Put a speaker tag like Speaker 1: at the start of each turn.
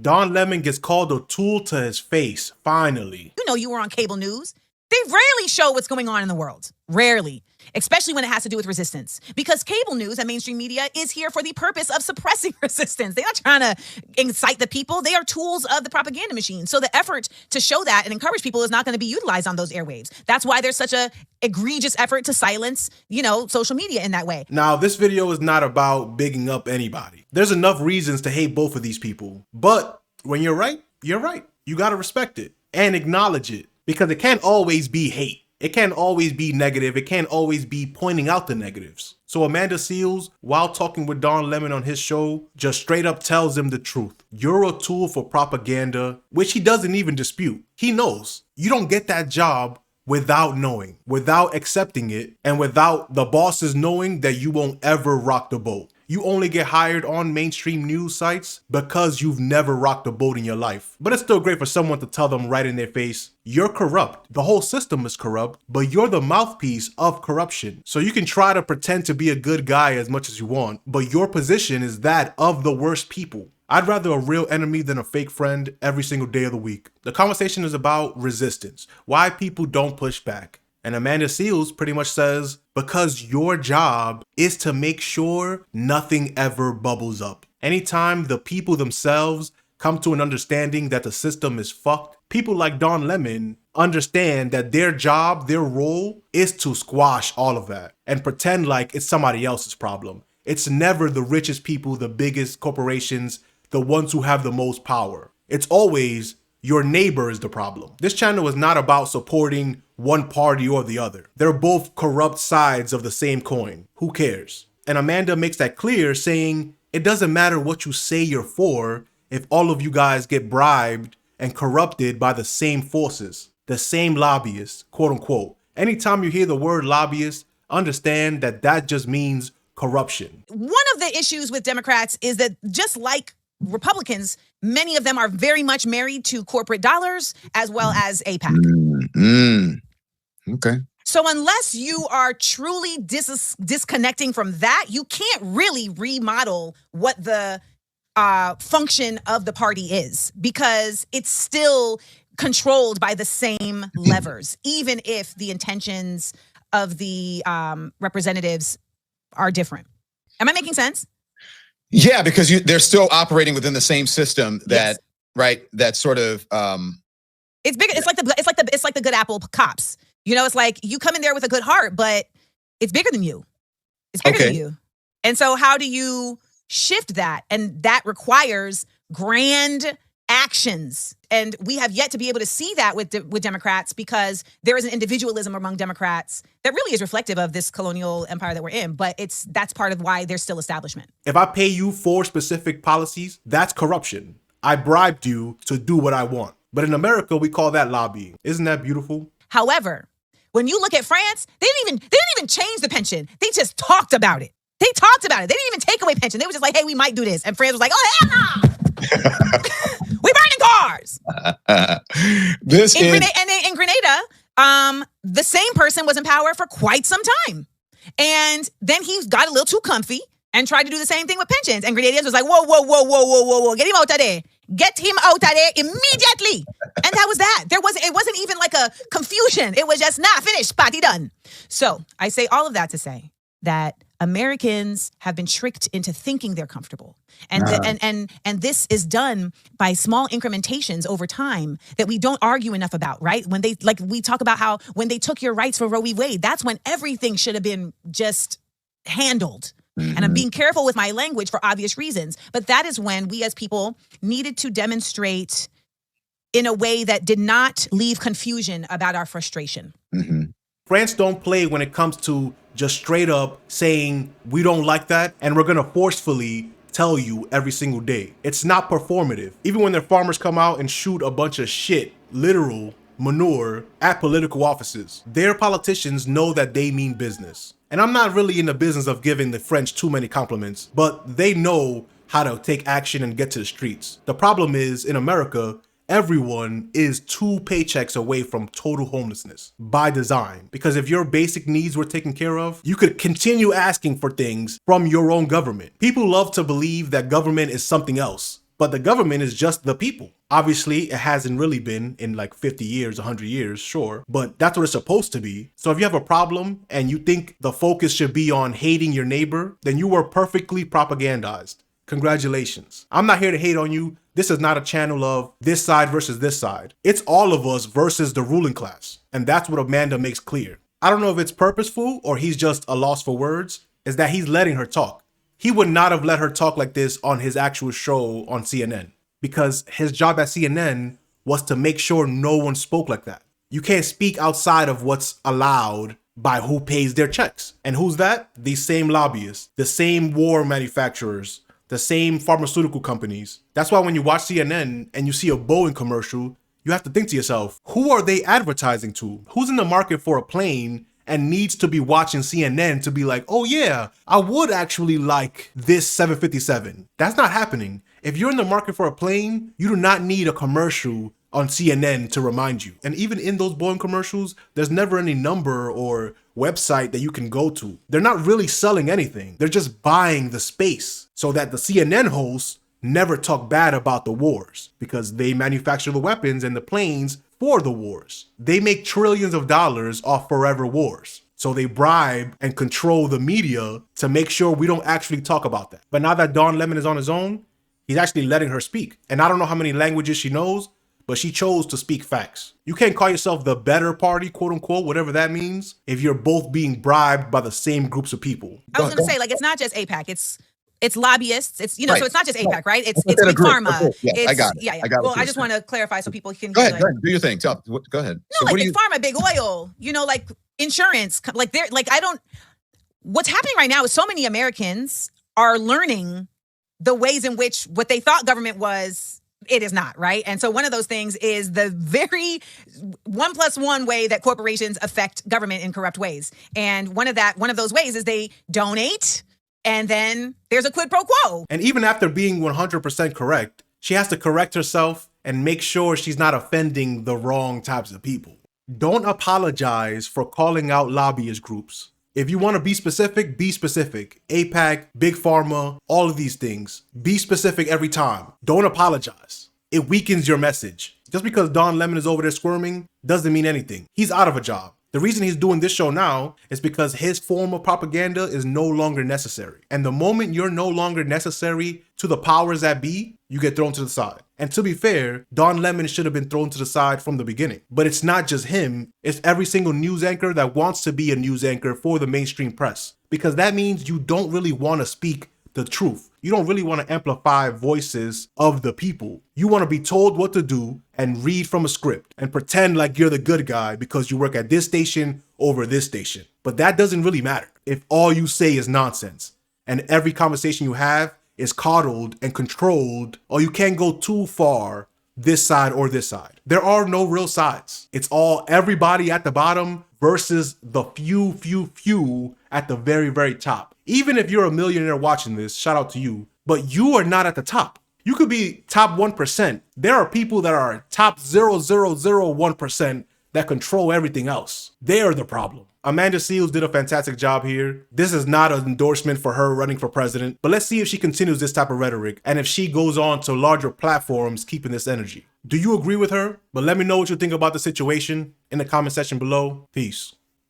Speaker 1: Don Lemon gets called a tool to his face, finally.
Speaker 2: You know you were on cable news. They rarely show what's going on in the world. Rarely. Especially when it has to do with resistance. Because cable news and mainstream media is here for the purpose of suppressing resistance. They're not trying to incite the people. They are tools of the propaganda machine. So the effort to show that and encourage people is not going to be utilized on those airwaves. That's why there's such a egregious effort to silence, social media in that way.
Speaker 1: Now, this video is not about bigging up anybody. There's enough reasons to hate both of these people. But when you're right, you're right. You got to respect it and acknowledge it, because it can't always be hate. It can't always be negative. It can't always be pointing out the negatives. So Amanda Seales, while talking with Don Lemon on his show, just straight up tells him the truth. You're a tool for propaganda, which he doesn't even dispute. He knows. You don't get that job without knowing, without accepting it, and without the bosses knowing that you won't ever rock the boat. You only get hired on mainstream news sites because you've never rocked a boat in your life. But it's still great for someone to tell them right in their face, you're corrupt. The whole system is corrupt, but you're the mouthpiece of corruption. So you can try to pretend to be a good guy as much as you want, but your position is that of the worst people. I'd rather a real enemy than a fake friend every single day of the week. The conversation is about resistance, why people don't push back. And Amanda Seales pretty much says, because your job is to make sure nothing ever bubbles up. Anytime the people themselves come to an understanding that the system is fucked, people like Don Lemon understand that their job, their role is to squash all of that and pretend like it's somebody else's problem. It's never the richest people, the biggest corporations, the ones who have the most power. It's always your neighbor is the problem. This channel is not about supporting one party or the other. They're both corrupt sides of the same coin. Who cares? And Amanda makes that clear, saying it doesn't matter what you say you're for if all of you guys get bribed and corrupted by the same forces, the same lobbyists, quote unquote. Anytime you hear the word lobbyist, understand that that just means corruption.
Speaker 2: One of the issues with Democrats is that just like Republicans, many of them are very much married to corporate dollars as well as AIPAC.
Speaker 3: Okay.
Speaker 2: So unless you are truly disconnecting from that, you can't really remodel what the function of the party is, because it's still controlled by the same levers, even if the intentions of the representatives are different. Am I making sense?
Speaker 3: Yeah, because they're still operating within the same system that,
Speaker 2: Yes.
Speaker 3: right? That sort of.
Speaker 2: It's bigger. It's like the good apple cops. It's like you come in there with a good heart, but it's bigger than you. It's bigger than you. And so how do you shift that? And that requires grand actions. And we have yet to be able to see that with Democrats, because there is an individualism among Democrats that really is reflective of this colonial empire that we're in. But that's part of why there's still establishment.
Speaker 1: If I pay you for specific policies, that's corruption. I bribed you to do what I want. But in America, we call that lobbying. Isn't that beautiful?
Speaker 2: However, when you look at France, they didn't even change the pension. They just talked about it. They talked about it. They didn't even take away pension. They were just like, hey, we might do this. And France was like, oh, hell no. We burning cars. In Grenada, the same person was in power for quite some time. And then he got a little too comfy and tried to do the same thing with pensions. And Grenadians was like, whoa. Get him out of there. Get him out of there immediately. And that was that. It wasn't even like a confusion. It was just, finish, party done. So I say all of that to say that Americans have been tricked into thinking they're comfortable. And this is done by small incrementations over time that we don't argue enough about, right? When we talk about how when they took your rights for Roe v. Wade, that's when everything should have been just handled. And I'm being careful with my language for obvious reasons. But that is when we as people needed to demonstrate in a way that did not leave confusion about our frustration.
Speaker 1: France don't play when it comes to just straight up saying, we don't like that, and we're going to forcefully tell you every single day. It's not performative. Even when their farmers come out and shoot a bunch of shit, literal manure, at political offices, their politicians know that they mean business. And I'm not really in the business of giving the French too many compliments, but they know how to take action and get to the streets. The problem is, in America, everyone is 2 paychecks away from total homelessness by design. Because if your basic needs were taken care of, you could continue asking for things from your own government. People love to believe that government is something else, But the government is just the people. Obviously, it hasn't really been in like 50 years, 100 years, sure, but that's what it's supposed to be. So if you have a problem and you think the focus should be on hating your neighbor, then you were perfectly propagandized. Congratulations. I'm not here to hate on you. This is not a channel of this side versus this side. It's all of us versus the ruling class. And that's what Amanda makes clear. I don't know if it's purposeful or he's just a loss for words, is that he's letting her talk. He would not have let her talk like this on his actual show on CNN, because his job at CNN was to make sure no one spoke like that. You can't speak outside of what's allowed by who pays their checks. And who's that? These same lobbyists, the same war manufacturers, the same pharmaceutical companies. That's why when you watch CNN and you see a Boeing commercial, you have to think to yourself, who are they advertising to? Who's in the market for a plane and needs to be watching CNN to be like, oh yeah, I would actually like this 757. That's not happening. If you're in the market for a plane, you do not need a commercial on CNN to remind you. And even in those Boeing commercials, there's never any number or website that you can go to. They're not really selling anything. They're just buying the space so that the CNN hosts never talk bad about the wars, because they manufacture the weapons and the planes for the wars. They make trillions of dollars off forever wars. So they bribe and control the media to make sure we don't actually talk about that. But now that Don Lemon is on his own, he's actually letting her speak. And I don't know how many languages she knows, but she chose to speak facts. You can't call yourself the better party, quote unquote, whatever that means, if you're both being bribed by the same groups of people.
Speaker 2: I was going to say, like, it's not just AIPAC. It's lobbyists. It's,
Speaker 3: Right.
Speaker 2: So it's not just AIPAC, right? It's
Speaker 3: Within a
Speaker 2: Big
Speaker 3: group.
Speaker 2: Pharma.
Speaker 3: Yeah,
Speaker 2: It's,
Speaker 3: I got it.
Speaker 2: Yeah.
Speaker 3: I got
Speaker 2: Well,
Speaker 3: what
Speaker 2: I
Speaker 3: you're
Speaker 2: just
Speaker 3: saying.
Speaker 2: want to clarify so people can
Speaker 3: Go ahead,
Speaker 2: like,
Speaker 3: go ahead. Do your thing. Go ahead.
Speaker 2: No, like Big Pharma, Big Oil, like insurance, like they're like, what's happening right now is so many Americans are learning the ways in which what they thought government was, it is not, right? And so one of those things is the very 1+1 way that corporations affect government in corrupt ways. And one of those ways is they donate, and then there's a quid pro quo.
Speaker 1: And even after being 100% correct, she has to correct herself and make sure she's not offending the wrong types of people. Don't apologize for calling out lobbyist groups. If you want to be specific, be specific. AIPAC, Big Pharma, all of these things. Be specific every time. Don't apologize. It weakens your message. Just because Don Lemon is over there squirming doesn't mean anything. He's out of a job. The reason he's doing this show now is because his form of propaganda is no longer necessary. And the moment you're no longer necessary to the powers that be, you get thrown to the side. And to be fair, Don Lemon should have been thrown to the side from the beginning. But it's not just him, it's every single news anchor that wants to be a news anchor for the mainstream press. Because that means you don't really want to speak the truth. You don't really want to amplify voices of the people. You want to be told what to do and read from a script and pretend like you're the good guy because you work at this station over this station. But that doesn't really matter if all you say is nonsense and every conversation you have is coddled and controlled, or you can't go too far this side or this side. There are no real sides. It's all everybody at the bottom versus the few at the very, very top. Even if you're a millionaire watching this, shout out to you, but you are not at the top. You could be top 1%. There are people that are top 0.001% that control everything else. They are the problem. Amanda Seales did a fantastic job here. This is not an endorsement for her running for president, but let's see if she continues this type of rhetoric and if she goes on to larger platforms keeping this energy. Do you agree with her? But let me know what you think about the situation in the comment section below. Peace.